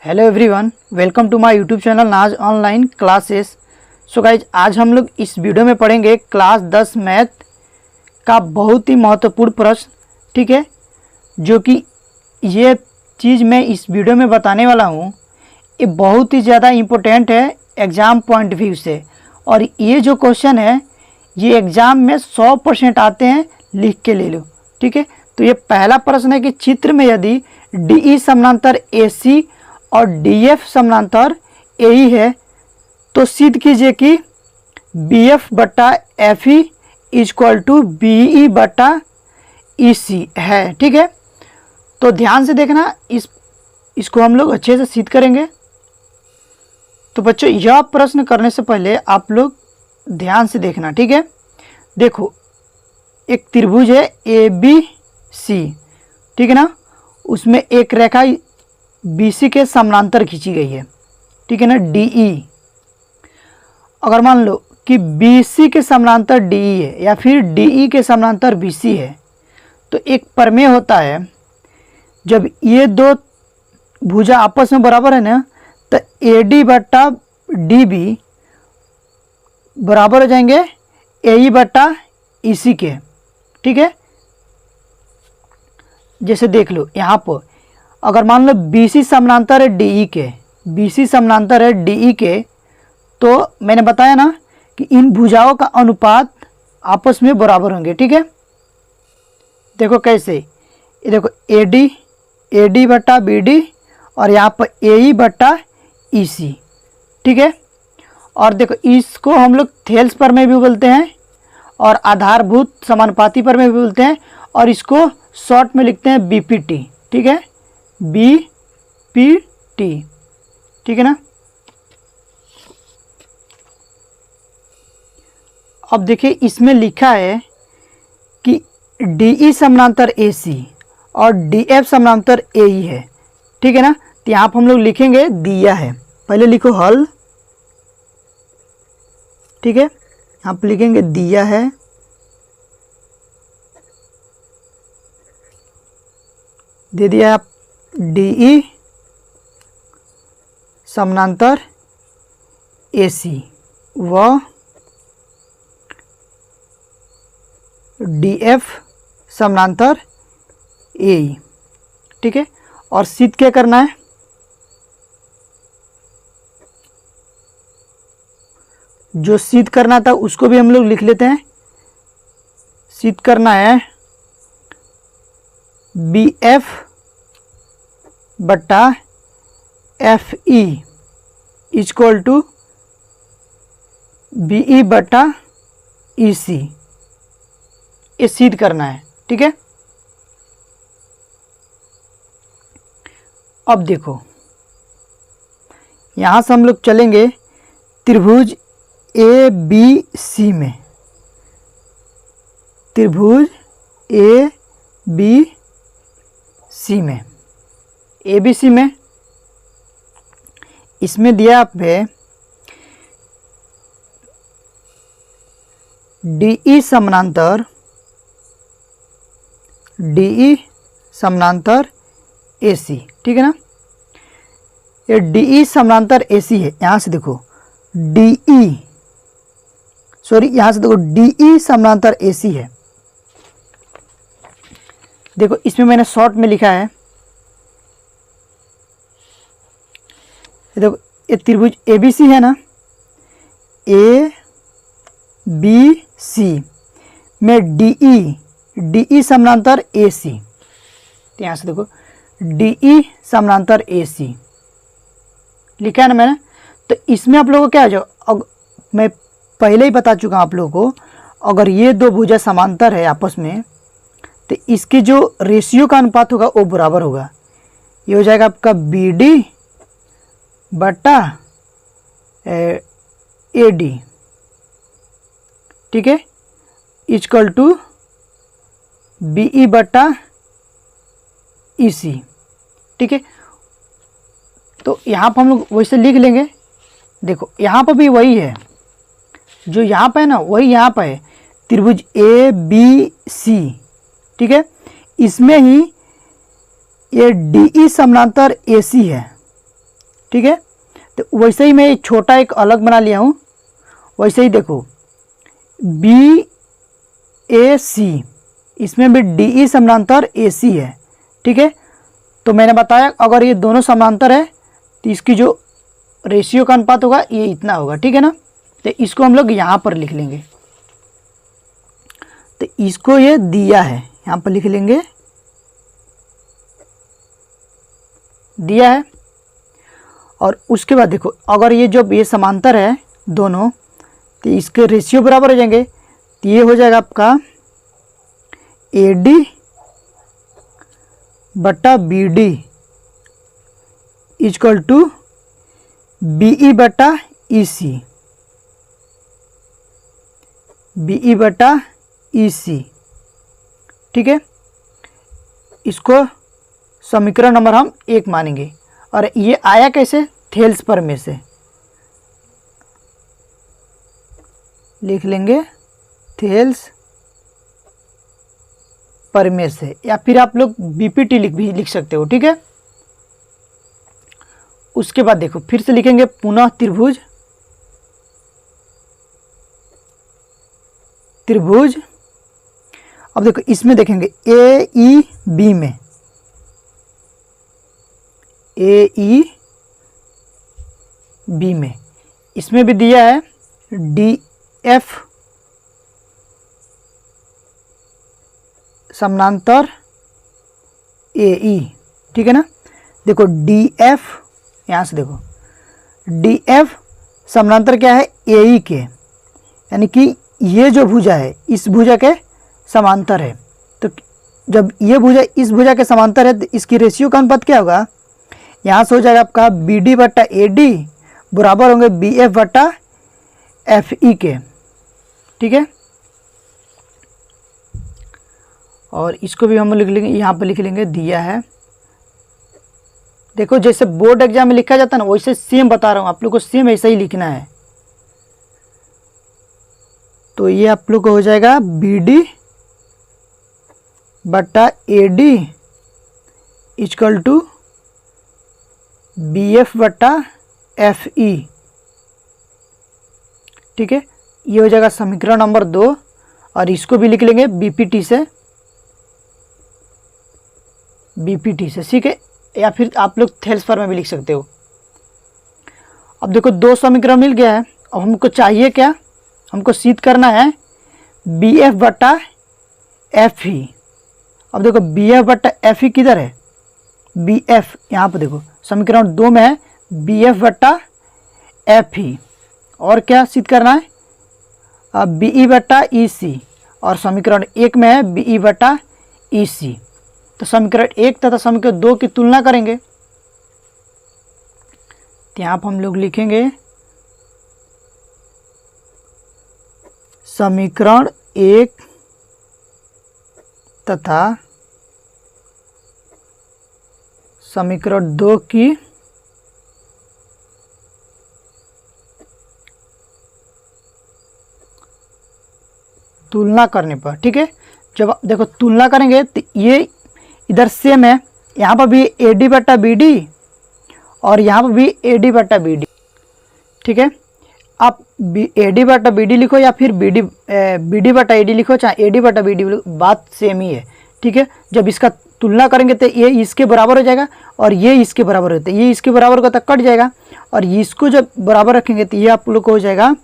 Hello everyone, welcome to my YouTube channel Naz online classes. So guys, आज हम लोग इस वीडियो में पढ़ेंगे क्लास 10 मैथ का बहुत ही महत्वपूर्ण प्रश्न। ठीक है, जो कि ये चीज़ मैं इस वीडियो में बताने वाला हूँ, ये बहुत ही ज़्यादा इम्पोर्टेंट है एग्ज़ाम पॉइंट व्यू से। और ये जो क्वेश्चन है ये एग्ज़ाम में 100% आते हैं, लिख के ले लो। ठीक है, तो ये पहला प्रश्न है कि चित्र में यदि DE समानांतर AC और DF समानांतर AE है तो सिद्ध कीजिए कि BF बटा FE इक्वल टू BE बटा EC है। ठीक है, तो ध्यान से देखना, इसको हम लोग अच्छे से सिद्ध करेंगे। तो बच्चों, यह प्रश्न करने से पहले आप लोग ध्यान से देखना। ठीक है, देखो एक त्रिभुज है ABC, ठीक है ना, उसमें एक रेखा BC के समानांतर खींची गई है। ठीक है ना, DE। अगर मान लो कि BC के समानांतर DE है या फिर DE के समानांतर BC है, तो एक प्रमेय होता है, जब ये दो भुजा आपस में बराबर है ना, तो AD बटा DB बराबर हो जाएंगे AE बटा EC के। ठीक है, जैसे देख लो यहाँ पर, अगर मान लो BC समानांतर है DE के, BC समानांतर है DE के, तो मैंने बताया ना कि इन भुजाओं का अनुपात आपस में बराबर होंगे। ठीक है, देखो कैसे, ये देखो AD बटा BD और यहाँ पर AE बटा EC। ठीक है, और देखो इसको हम लोग थेल्स पर में भी बोलते हैं और आधारभूत समानुपाती पर में भी बोलते हैं, और इसको शॉर्ट में लिखते हैं BPT। ठीक है, BPT। ठीक है ना। अब देखिए इसमें लिखा है कि DE समानांतर AC और DF समानांतर AE है। ठीक है ना, तो यहाँ पर हम लोग लिखेंगे दिया है, पहले लिखो हल। ठीक है, यहाँ पर लिखेंगे दिया है, दे दिया आप DE समानांतर AC व DF समानांतर AE। ठीक है, और सिद्ध क्या करना है, जो सिद्ध करना था उसको भी हम लोग लिख लेते हैं। सिद्ध करना है BF बटा FE इक्वल टू BE बटा EC, ये सिद्ध करना है। ठीक है, अब देखो यहाँ से हम लोग चलेंगे त्रिभुज ABC में, त्रिभुज ABC में, ABC में इसमें दिया आप है DE समानांतर AC। ठीक है ना, ये DE समानांतर AC है। यहाँ से देखो यहाँ से देखो DE समानांतर AC है। देखो इसमें मैंने शॉर्ट में लिखा है, देखो ये त्रिभुज ABC है ना, ABC में DE समानांतर AC, तो यहाँ से देखो DE समानांतर AC लिखा है ना मैंने। तो इसमें आप लोगों को क्या है, जो मैं पहले ही बता चुका हूँ आप लोगों को, अगर ये दो भुजा समांतर है आपस में, तो इसके जो रेशियो का अनुपात होगा वो बराबर होगा। ये हो जाएगा आपका BD बटा AD। ठीक है, इक्वल टू BE बटा EC। ठीक है, तो यहाँ पर हम लोग वैसे लिख लेंगे। देखो यहाँ पर भी वही है, जो यहाँ पे है ना वही यहाँ पे है, त्रिभुज ABC। ठीक है, इसमें ही ये DE समानांतर AC है। ठीक है। तो वैसे ही मैं छोटा एक अलग बना लिया हूँ। वैसे ही देखो BAC, इसमें भी DE समानांतर AC है, ठीक है। तो मैंने बताया अगर ये दोनों समानांतर है तो इसकी जो रेशियो का अनुपात होगा ये इतना होगा, ठीक है ना। तो इसको हम लोग यहाँ पर लिख लेंगे। तो इसको ये दिया है, यहाँ पर लिख लेंगे दिया है। और उसके बाद देखो अगर ये जब ये समांतर है दोनों तो इसके रेशियो बराबर हो जाएंगे। तो ये हो जाएगा आपका AD बटा BD इक्वल टू BE बटा EC, BE बटा EC, ठीक है। इसको समीकरण नंबर हम 1 मानेंगे। और ये आया कैसे, थेल्स प्रमेय से लिख लेंगे, थेल्स प्रमेय से, या फिर आप लोग BPT भी लिख सकते हो, ठीक है। उसके बाद देखो फिर से लिखेंगे पुनः त्रिभुज, त्रिभुज। अब देखो इसमें देखेंगे AEB में, AEB में इसमें भी दिया है DF समानांतर AE, ठीक है ना। देखो DF, यहाँ से देखो DF समानांतर क्या है AE के, यानी कि ये जो भुजा है इस भुजा के समांतर है। तो जब ये भुजा इस भुजा के समांतर है तो इसकी रेशियो का अनुपात क्या होगा, यहाँ से हो जाएगा आपका BD बटा AD बराबर होंगे BF बटा FE के, ठीक है। और इसको भी हम लिख लेंगे, यहाँ पर लिख लेंगे दिया है। देखो जैसे बोर्ड एग्जाम में लिखा जाता है ना वैसे सेम बता रहा हूँ आप लोग को, सेम ऐसा ही लिखना है। तो ये आप लोग को हो जाएगा BD बटा AD इक्वल टू BF बटा FE, ठीक है। ये हो जाएगा समीकरण नंबर 2। और इसको भी लिख लेंगे BPT से, BPT से, ठीक है। या फिर आप लोग थेल्स प्रमेय में भी लिख सकते हो। अब देखो 2 समीकरण मिल गया है। अब हमको चाहिए क्या, हमको सिद्ध करना है BF बटा FE। अब देखो BF बटा FE किधर है, BF यहाँ पर देखो समीकरण 2 में है BF बटा FE। और क्या सिद्ध करना है, BE बटा EC। और समीकरण 1 में है BE बटा EC। तो समीकरण 1 तथा समीकरण 2 की तुलना करेंगे। तो यहाँ पर हम लोग लिखेंगे समीकरण 1 तथा समीकरण 2 की तुलना करने पर, ठीक है। जब देखो तुलना करेंगे तो ये इधर सेम है, यहाँ पर भी AD बटा BD और यहाँ पर भी AD बटा BD, ठीक है। आप AD बटा BD लिखो या फिर BD बटा AD लिखो, चाहे AD बटा BD लिखो, बात सेम ही है, ठीक है। जब इसका तुलना करेंगे तो ये इसके बराबर हो जाएगा और ये इसके बराबर होता है, ये इसके बराबर का तक कट जाएगा। और इसको जब बराबर रखेंगे तो ये आप लोग को हो जाएगा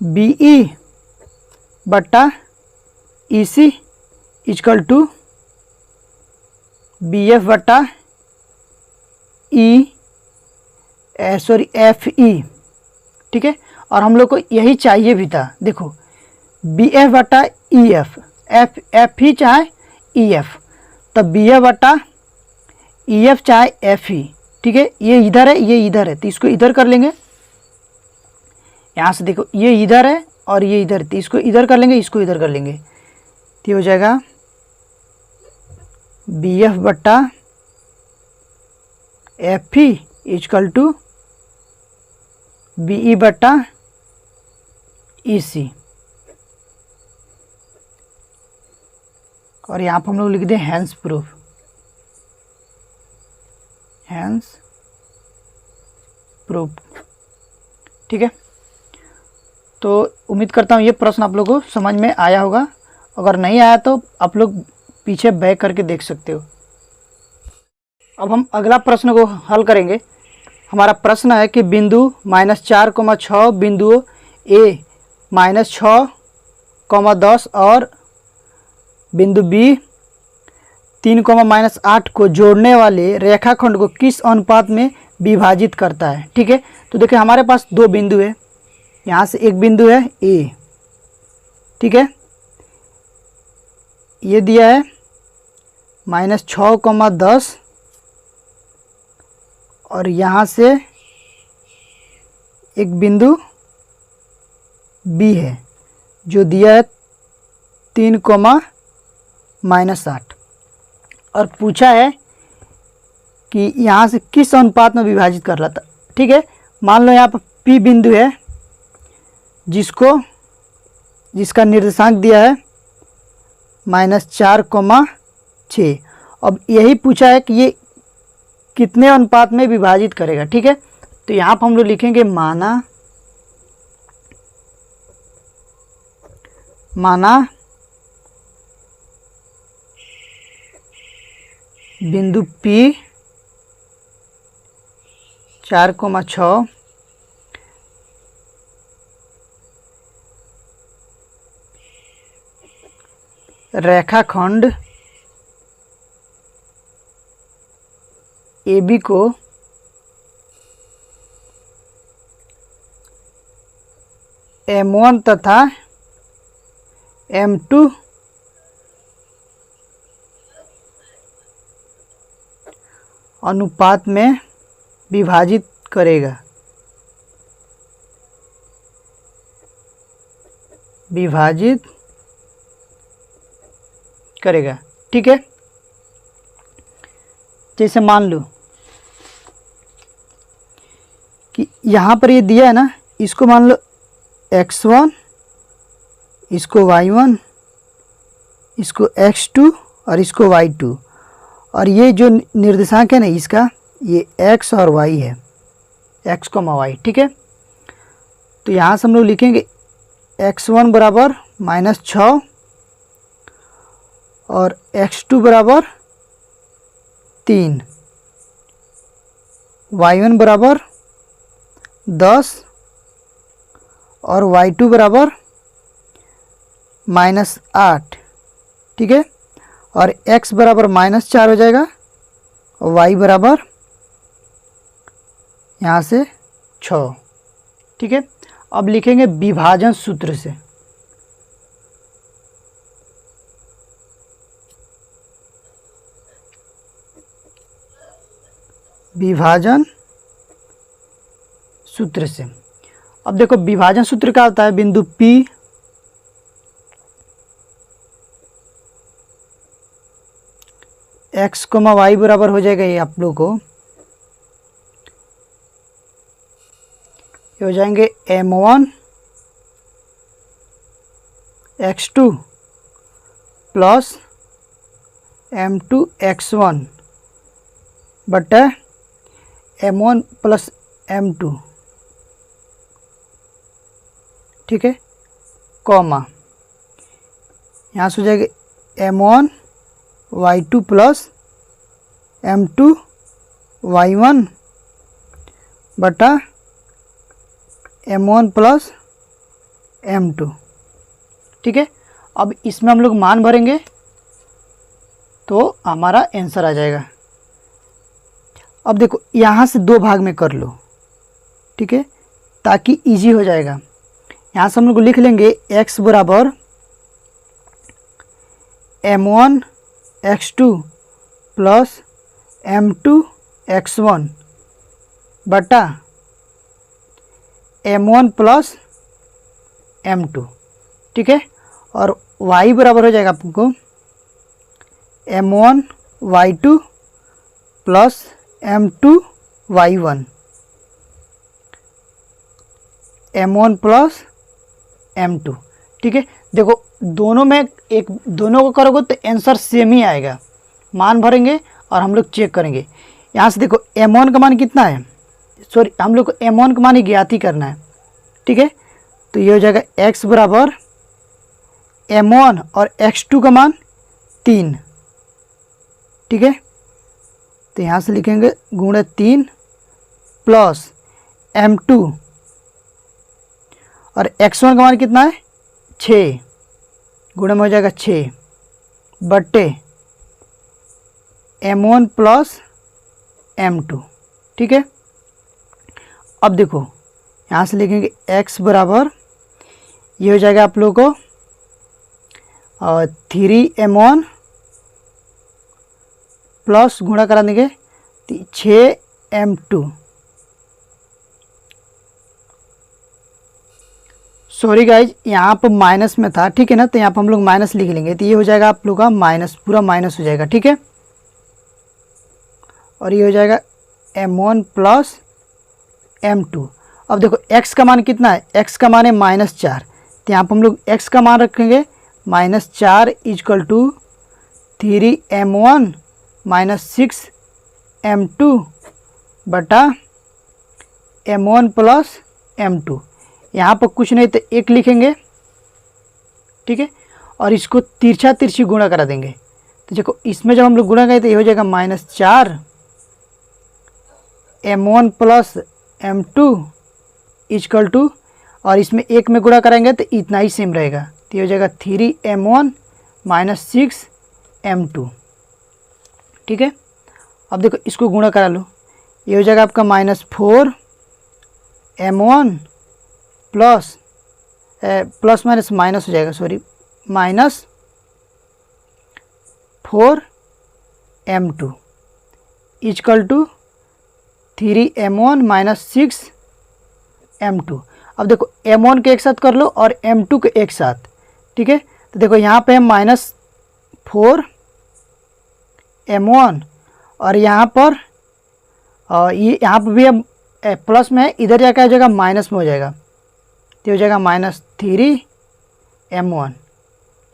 BE बटा EC इक्वल टू BF बटा FE, ठीक है। और हम लोग को यही चाहिए भी था। देखो BF बटा EF, FE चाहे EF, तब BF बटा EF चाहे FE, ठीक है। ये इधर है ये इधर है तो इसको इधर कर लेंगे। यहाँ से देखो ये इधर है और ये इधर, तो इसको इधर कर लेंगे, इसको इधर कर लेंगे। तो ये हो जाएगा BF बटा FE इक्वल टू BE बटा EC। और यहाँ पर हम लोग लिख दें हैंस प्रूफ, हैंस प्रूव। ठीक है, तो उम्मीद करता हूँ ये प्रश्न आप लोगों को समझ में आया होगा। अगर नहीं आया तो आप लोग पीछे बैक करके देख सकते हो। अब हम अगला प्रश्न को हल करेंगे। हमारा प्रश्न है कि बिंदु -4,6 बिंदुओं ए -6,10 और बिंदु बी 3,-8 को जोड़ने वाले रेखाखंड को किस अनुपात में विभाजित करता है। ठीक है, तो देखिए हमारे पास दो बिंदु है, यहाँ से एक बिंदु है ए। ठीक है, ये दिया है -6,10 और यहाँ से एक बिंदु बी है जो दिया है 3,-8 और पूछा है कि यहाँ से किस अनुपात में विभाजित कर रहा था। ठीक है, मान लो यहाँ पर पी बिंदु है जिसका निर्देशांक दिया है -4,6। अब यही पूछा है कि ये कितने अनुपात में विभाजित करेगा। ठीक है, तो यहाँ पर हम लोग लिखेंगे माना बिंदु P 4,6 रेखाखंड AB को M1 तथा M2 अनुपात में विभाजित करेगा। ठीक है, जैसे मान लो कि यहाँ पर ये दिया है ना, इसको मान लो x1, इसको y1, इसको x2 और इसको y2, और ये जो निर्देशांक है ना इसका, ये x और y है, x, y। ठीक है, तो यहाँ से हम लोग लिखेंगे x1 बराबर -6 और x2 बराबर 3, y1 बराबर 10 और y2 बराबर -8। ठीक है, और x बराबर -4 हो जाएगा और y बराबर यहाँ से 6। ठीक है, अब लिखेंगे विभाजन सूत्र से। विभाजन सूत्र से अब देखो विभाजन सूत्र क्या होता है, बिंदु P x, y बराबर हो जाएगा, ये आप लोग को ये हो जाएंगे M1 x2 plus M2 x1 बटा M1 प्लस M2। ठीक है, कॉमा यहाँ से हो जाएगा M1 y2 plus M2 y1 बटा M1 प्लस M2। ठीक है, अब इसमें हम लोग मान भरेंगे तो हमारा आंसर आ जाएगा। अब देखो यहाँ से दो भाग में कर लो। ठीक है, ताकि इजी हो जाएगा। यहाँ से हम लोग लिख लेंगे x बराबर M1 x2 plus M2 x1 बटा M1 प्लस M2। ठीक है, और y बराबर हो जाएगा आपको M1 y2 plus M2 y1 M1 plus M2। ठीक है, देखो दोनों में दोनों को करोगे तो आंसर सेम ही आएगा। मान भरेंगे और हम लोग चेक करेंगे। यहाँ से देखो M1 का मान कितना है सॉरी हम लोग को m1 का मान ही ज्ञात ही करना है, ठीक है। तो ये हो जाएगा x बराबर m1 और x2 का मान 3, ठीक है। तो यहाँ से लिखेंगे गुणे 3 प्लस m2 और x1 का मान कितना है 6, गुणे में हो जाएगा 6 बट्टे m1 प्लस m2, ठीक है। अब देखो यहाँ से लिखेंगे x बराबर ये हो जाएगा आप लोगों को 3m1 प्लस गुणा करा देंगे 6m2, सॉरी गाइज यहाँ पर माइनस में था, ठीक है ना। तो यहाँ पर हम लोग माइनस लिख लेंगे, तो ये हो जाएगा आप लोग का माइनस, पूरा माइनस हो जाएगा, ठीक है। और ये हो जाएगा m1 प्लस m2। अब देखो x का मान कितना है, x का मान है -4, तो यहाँ पर हम लोग x का मान रखेंगे -4 इजकल टू 3m1 -6m2 बटा m1 प्लस m2। यहाँ पर कुछ नहीं तो 1 लिखेंगे, ठीक है। और इसको तिरछा तिरछी गुणा करा देंगे, तो देखो इसमें जब हम लोग गुणा करें तो ये हो जाएगा -4 m1 plus m2 is equal to, और इसमें 1 में गुणा करेंगे तो इतना ही सेम रहेगा, तो ये हो जाएगा 3m1 -6m2, ठीक है। अब देखो इसको गुणा करा लो, ये हो जाएगा आपका -4m1 plus plus minus minus हो जाएगा, sorry -4m2 is equal to 3m1 -6m2। अब देखो m1 के एक साथ कर लो और m2 के एक साथ, ठीक है। तो देखो यहाँ पे है -4m1 और यहाँ पर ये यहाँ पर भी अब प्लस में है, इधर जाकर हो जाएगा माइनस में हो जाएगा, तो हो जाएगा -3m1,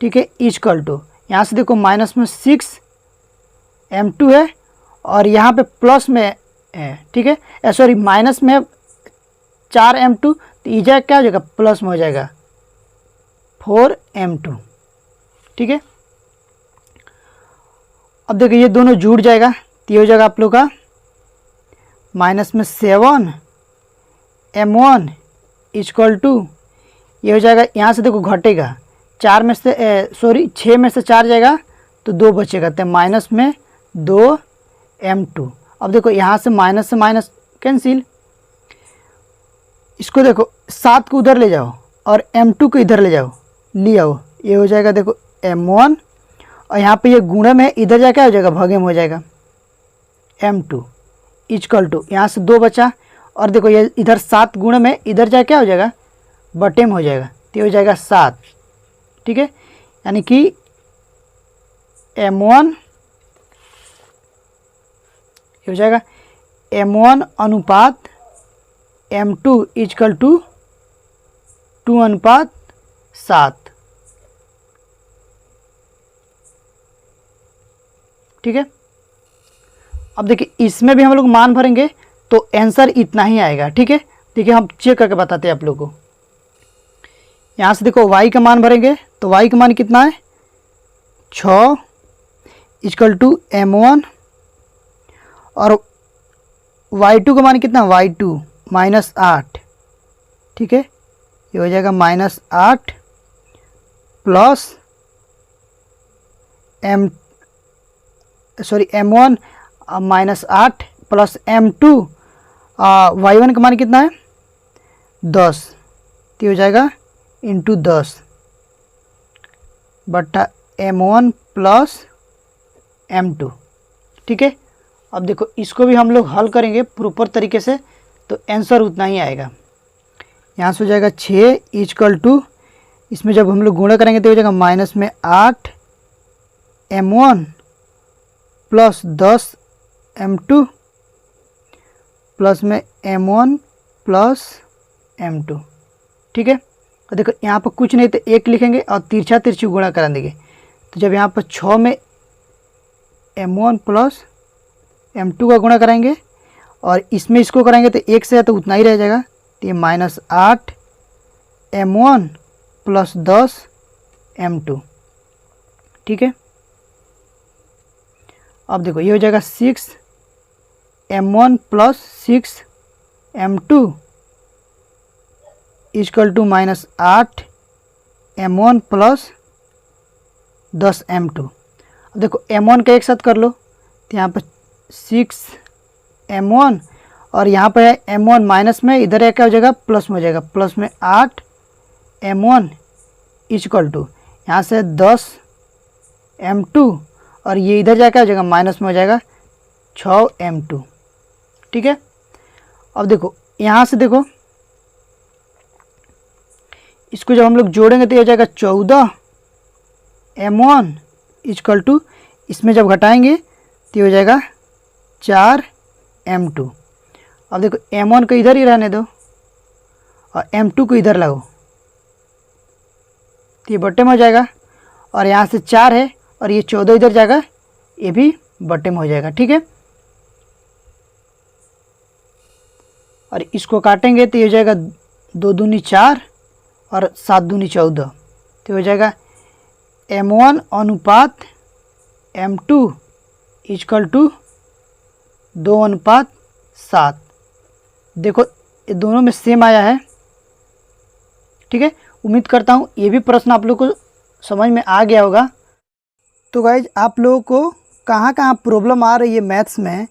ठीक है, इजकल टू यहाँ से देखो माइनस में 6m2 है और यहाँ पे प्लस में है, ठीक है, सॉरी माइनस में 4m2, तो इजा क्या हो जाएगा प्लस में हो जाएगा 4m2, ठीक है। अब देखो ये दोनों जुड़ जाएगा, तो ये हो जाएगा आप लोग का माइनस में 7m1 इजकल टू, ये हो जाएगा यहाँ से देखो घटेगा 4 में से सॉरी 6 में से 4 जाएगा तो 2 बचेगा, तो माइनस में 2m2। अब देखो यहाँ से माइनस कैंसिल, इसको देखो 7 को उधर ले जाओ और m2 को इधर ले जाओ, ले आओ, ये हो जाएगा देखो m1 और यहाँ पे ये गुणे में इधर जा क्या हो जाएगा भगे में हो जाएगा m2 इजकल टू, यहाँ से 2 बचा और देखो ये इधर 7 गुणे में इधर जा क्या हो जाएगा बटे में हो जाएगा, तो हो जाएगा 7, ठीक है। यानी कि m1 हो जाएगा m1 अनुपात m2 इजकल टू 2:7, ठीक है। अब देखिए इसमें भी हम लोग मान भरेंगे तो आंसर इतना ही आएगा, ठीक है। देखिए हम चेक करके बताते हैं आप लोगों को। यहाँ से देखो y का मान भरेंगे तो y का मान कितना है 6 इजकल टू m1 और y2 का मान कितना y2 -8, ठीक है, ये हो जाएगा -8 plus m1 -8 plus m2 y1 का मान कितना है 10, तो हो जाएगा इंटू 10 बट्टा m1 प्लस m2, ठीक है। अब देखो इसको भी हम लोग हल करेंगे प्रॉपर तरीके से तो आंसर उतना ही आएगा। यहाँ से हो जाएगा 6 इजकल टू, इसमें जब हम लोग गुणा करेंगे तो हो जाएगा माइनस में 8 m1 प्लस 10 m2 प्लस में m1 प्लस m2, ठीक है। और देखो यहाँ पर कुछ नहीं तो 1 लिखेंगे और तिरछा तिरछी गुणा करा देंगे, तो जब यहाँ पर 6 में m1 प्लस m2 का गुणा कराएंगे और इसमें इसको करेंगे तो 1 से है तो उतना ही रह जाएगा, तो ये -8m1 + 10m2। ठीक है, अब देखो ये हो जाएगा 6m1 + 6m2 = -8m1 + 10m2। अब देखो m1 का एक साथ कर लो, तो यहाँ पर 6m1 और यहाँ पर है m1 माइनस में, इधर है क्या हो जाएगा प्लस में हो जाएगा, प्लस में 8m1 = यहाँ से 10m2 और ये इधर जाकर हो जाएगा माइनस में हो जाएगा 6m2। ठीक है, अब देखो यहाँ से देखो इसको जब हम लोग जोड़ेंगे तो ये हो जाएगा 14m1 = इसमें जब घटाएंगे तो ये हो जाएगा 4m2। अब देखो m1 को इधर ही रहने दो और m2 को इधर लगाओ, तो ये बट्टे में हो जाएगा और यहाँ से 4 है और ये 14 इधर जाएगा, ये भी बट्टे में हो जाएगा। ठीक है, और इसको काटेंगे तो ये हो जाएगा 2 दूनी 4 और 7 दूनी 14, तो हो जाएगा m1 अनुपात m2 = 2:7। देखो ये दोनों में सेम आया है। ठीक है, उम्मीद करता हूँ ये भी प्रश्न आप लोग को समझ में आ गया होगा। तो गाइज आप लोगों को कहाँ कहाँ प्रॉब्लम आ रही है मैथ्स में,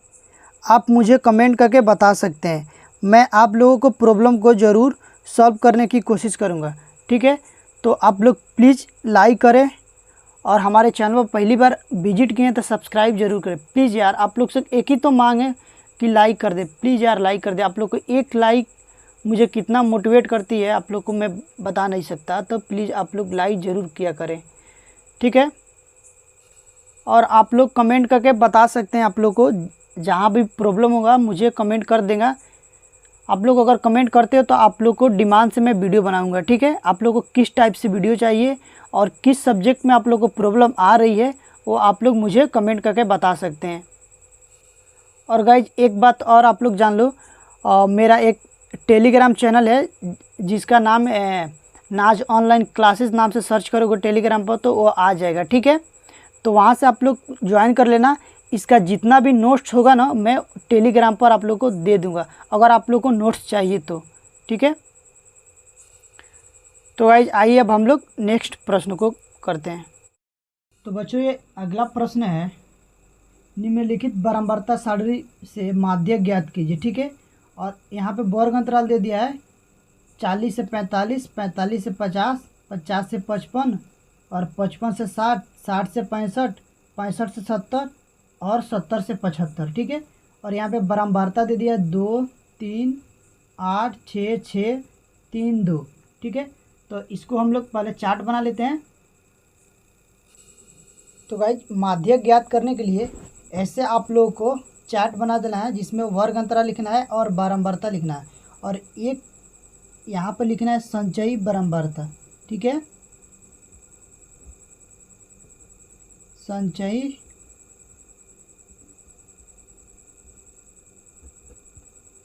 आप मुझे कमेंट करके बता सकते हैं। मैं आप लोगों को प्रॉब्लम को ज़रूर सॉल्व करने की कोशिश करूँगा। ठीक है, तो आप लोग प्लीज़ लाइक करें और हमारे चैनल पर पहली बार विजिट किए तो सब्सक्राइब जरूर करें। प्लीज़ यार, आप लोग से एक ही तो मांग है कि लाइक कर दे। प्लीज़ यार लाइक कर दे। आप लोग को एक लाइक मुझे कितना मोटिवेट करती है आप लोग को मैं बता नहीं सकता। तो प्लीज़ आप लोग लाइक ज़रूर किया करें। ठीक है, और आप लोग कमेंट करके बता सकते हैं। आप लोग को जहाँ भी प्रॉब्लम होगा मुझे कमेंट कर देगा। आप लोग अगर कमेंट करते हो तो आप लोग को डिमांड से मैं वीडियो बनाऊंगा। ठीक है, आप लोग को किस टाइप से वीडियो चाहिए और किस सब्जेक्ट में आप लोग को प्रॉब्लम आ रही है वो आप लोग मुझे कमेंट करके बता सकते हैं। और गाइज एक बात और आप लोग जान लो, मेरा एक टेलीग्राम चैनल है जिसका नाम है नाज ऑनलाइन क्लासेस। नाम से सर्च करोगे टेलीग्राम पर तो वो आ जाएगा। ठीक है, तो वहाँ से आप लोग ज्वाइन कर लेना। इसका जितना भी नोट्स होगा ना मैं टेलीग्राम पर आप लोग को दे दूंगा अगर आप लोग को नोट्स चाहिए तो। ठीक है, तो गाइज आइए अब हम लोग नेक्स्ट प्रश्न को करते हैं। तो बच्चों ये अगला प्रश्न है, निम्नलिखित बारंबारता सारणी से माध्य ज्ञात कीजिए। ठीक है, और यहाँ पे वर्ग अंतराल दे दिया है 40 से 45, 45 से 50, 50 से 55 और 55 से 60, 60 से 65, 65 से 70 और 70 से 75। ठीक है, और यहाँ पे बारंबारता दे दिया 2, 3, 8, 6, 6, 3, 2। ठीक है, तो इसको हम लोग पहले चार्ट बना लेते हैं। तो गाइज माध्य ज्ञात करने के लिए ऐसे आप लोगों को चार्ट बना देना है जिसमें वर्ग अंतराल लिखना है और बारंबारता लिखना है और एक यहाँ पर लिखना है संचयी बारंबारता। ठीक है, संचयी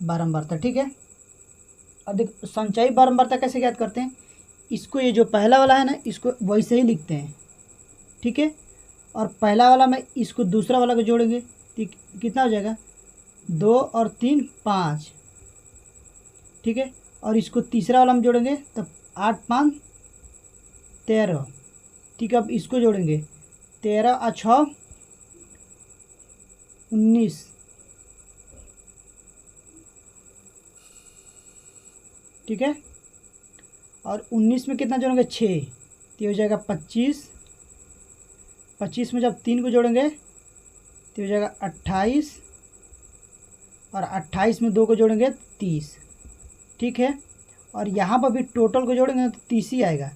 बारंबारता। ठीक है, अब देखो संचयी बारंबारता कैसे ज्ञात करते हैं। इसको ये जो पहला वाला है ना इसको वैसे ही लिखते हैं। ठीक है, और पहला वाला में इसको दूसरा वाला को जोड़ेंगे तो कितना हो जाएगा 2 और 3 5। ठीक है, और इसको तीसरा वाला में जोड़ेंगे तब 8, 5, 13। ठीक है, अब इसको जोड़ेंगे 13 और 6 19। ठीक है, और 19 में कितना जोड़ेंगे 6 तो हो जाएगा 25। 25 में जब 3 को जोड़ेंगे तो हो जाएगा 28 और 28 में 2 को जोड़ेंगे 30। ठीक है, और यहाँ पर भी टोटल को जोड़ेंगे तो 30 ही आएगा।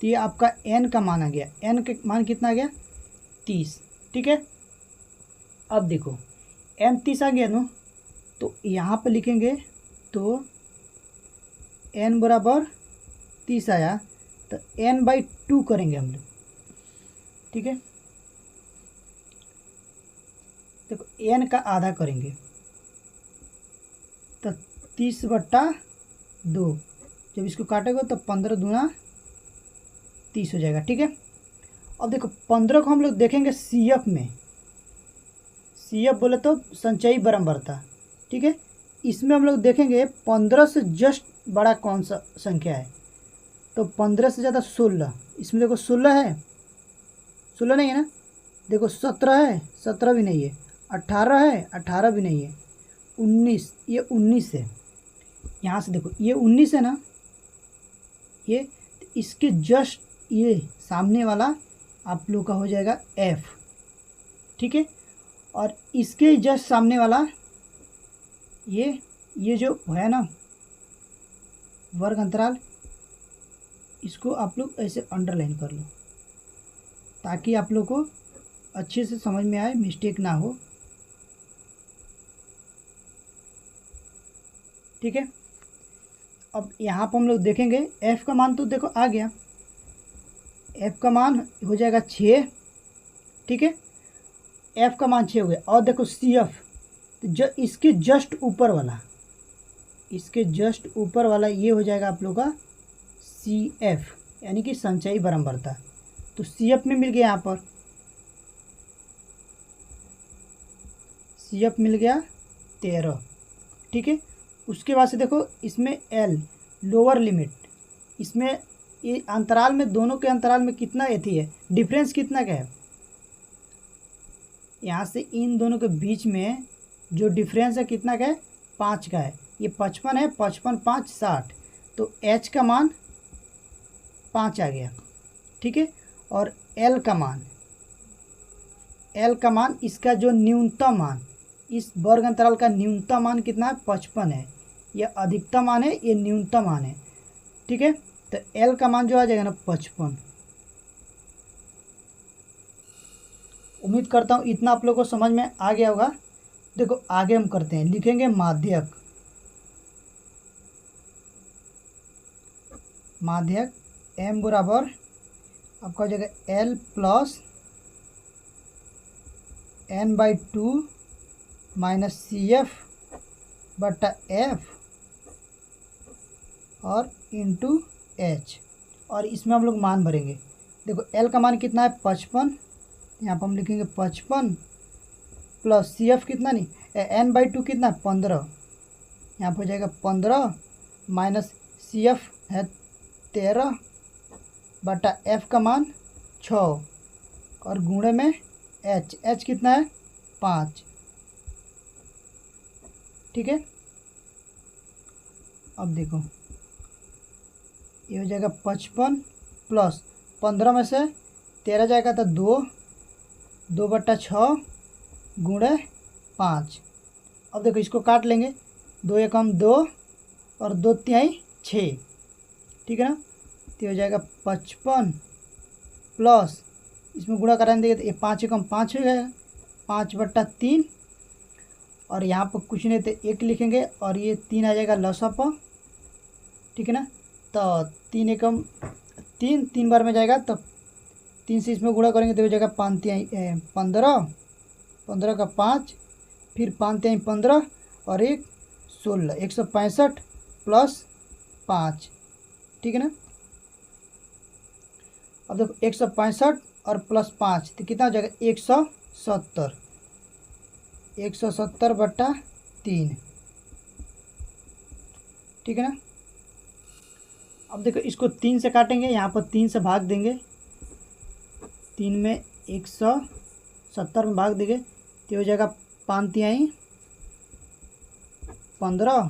तो ये आपका n का मान आ गया। n का मान कितना आ गया 30। ठीक है, अब देखो n 30 आ गया ना तो यहाँ पर लिखेंगे तो n बराबर 30 आया तो n/2 करेंगे हम लोग। ठीक है, देखो n का आधा करेंगे तो 30/2। जब इसको काटेगा तो 15 दूना 30 हो जाएगा। ठीक है, अब देखो 15 को हम लोग देखेंगे CF में। CF बोले तो संचयी बारंबारता। ठीक है, इसमें हम लोग देखेंगे 15 से जस्ट बड़ा कौन सा संख्या है। तो 15 से ज़्यादा 16। इसमें देखो 16 है, 16 नहीं है ना। देखो 17 है, 17 भी नहीं है। 18 है, 18 भी नहीं है। 19, ये 19 है। यहाँ से देखो ये 19 है ना, ये इसके जस्ट ये सामने वाला आप लोग का हो जाएगा F। ठीक है, और इसके जस्ट सामने वाला ये जो है ना वर्ग अंतराल, इसको आप लोग ऐसे अंडरलाइन कर लो ताकि आप लोग को अच्छे से समझ में आए, मिस्टेक ना हो। ठीक है, अब यहाँ पर हम लोग देखेंगे F का मान तो देखो आ गया। F का मान हो जाएगा 6। ठीक है, F का मान 6 हो गया। और देखो CF, तो जो इसके जस्ट ऊपर वाला, इसके जस्ट ऊपर वाला ये हो जाएगा आप लोग का CF, यानी कि संचयी बारंबारता। तो CF में मिल गया, यहाँ पर CF मिल गया 13। ठीक है, उसके बाद से देखो इसमें L लोअर लिमिट, इसमें ये अंतराल में, दोनों के अंतराल में कितना एथी है, डिफरेंस कितना का है। यहाँ से इन दोनों के बीच में जो डिफरेंस है कितना का है, 5 का है। ये 55 है, 55 5 60। तो H का मान 5 आ गया। ठीक है, और L का मान इसका जो न्यूनतम मान, इस वर्ग अंतराल का न्यूनतम मान कितना है, 55 है। यह अधिकतम मान है, ये न्यूनतम मान है। ठीक है, तो L का मान जो आ जाएगा ना 55। उम्मीद करता हूँ इतना आप लोग को समझ में आ गया होगा। देखो आगे हम करते हैं, लिखेंगे माध्यक। माध्यक M बराबर आपका हो जाएगा L plus N/2 minus CF बटा F और इंटू H। और इसमें हम लोग मान भरेंगे। देखो L का मान कितना है, 55। यहाँ पर हम लिखेंगे 55 प्लस CF कितना, नहीं N/2 कितना, 15। यहाँ पर हो जाएगा 15 माइनस CF है 13 बटा F का मान 6 और गुणे में H कितना है, 5। ठीक है, अब देखो ये हो जाएगा 55 प्लस 15 में से 13 जाएगा तो 2 बटा 6 गुणे 5। अब देखो इसको काट लेंगे, 2 एकम 2 और 2 तिहाई 6। ठीक है ना, तो हो जाएगा 55 प्लस, इसमें गुणा कराने देंगे तो ये 5 एकम 5 हो जाएगा, 5/3। और यहाँ पर कुछ नहीं तो 1 लिखेंगे और ये 3 आ जाएगा लसा पर। ठीक है ना, तो 3 एकम 3 3 बार में जाएगा, तो 3 से इसमें गुणा करेंगे तो हो जाएगा 5 तिहाई 15, 15 का 5, फिर 5 तिहाई 15 और 1 16, 165 प्लस 5। ठीक है ना, अब देखो 165 और प्लस 5 तो कितना हो जाएगा, 170। 170/3। ठीक है ना, अब देखो इसको 3 से काटेंगे, यहाँ पर 3 से भाग देंगे, 3 में 170 में भाग देंगे तो हो जाएगा 5 तिहाई 15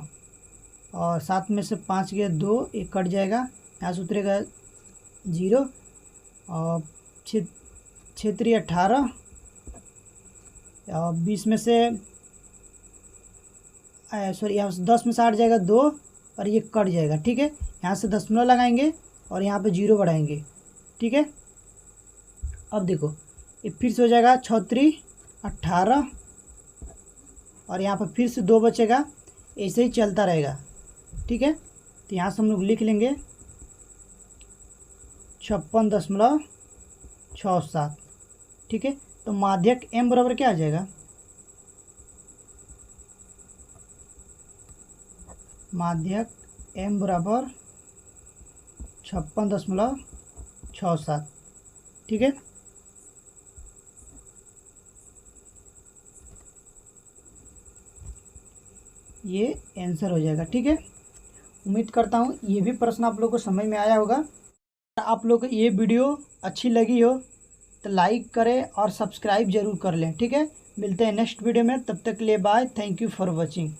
और 7 में से 5 गया 2, 1 कट जाएगा, यहाँ से उतरेगा 0 और 6 3 18 और 20 में से सॉरी यहाँ से 10 में से 8 जाएगा 2 और ये कट जाएगा। ठीक है, यहाँ से दशमलव लगाएंगे और यहाँ पे 0 बढ़ाएंगे। ठीक है, अब देखो ये फिर से हो जाएगा 6 3 18 और यहाँ पर फिर से 2 बचेगा, ऐसे ही चलता रहेगा। ठीक है, तो यहाँ से हम लोग लिख लेंगे 56.67। ठीक है, तो माध्यक M बराबर क्या आ जाएगा, माध्यक m बराबर 56.67। ठीक है, ये आंसर हो जाएगा। ठीक है, उम्मीद करता हूँ ये भी प्रश्न आप लोगों को समझ में आया होगा। आप लोग को ये वीडियो अच्छी लगी हो तो लाइक करें और सब्सक्राइब जरूर कर लें। ठीक है, मिलते हैं नेक्स्ट वीडियो में, तब तक के लिए bye, thank you for watching.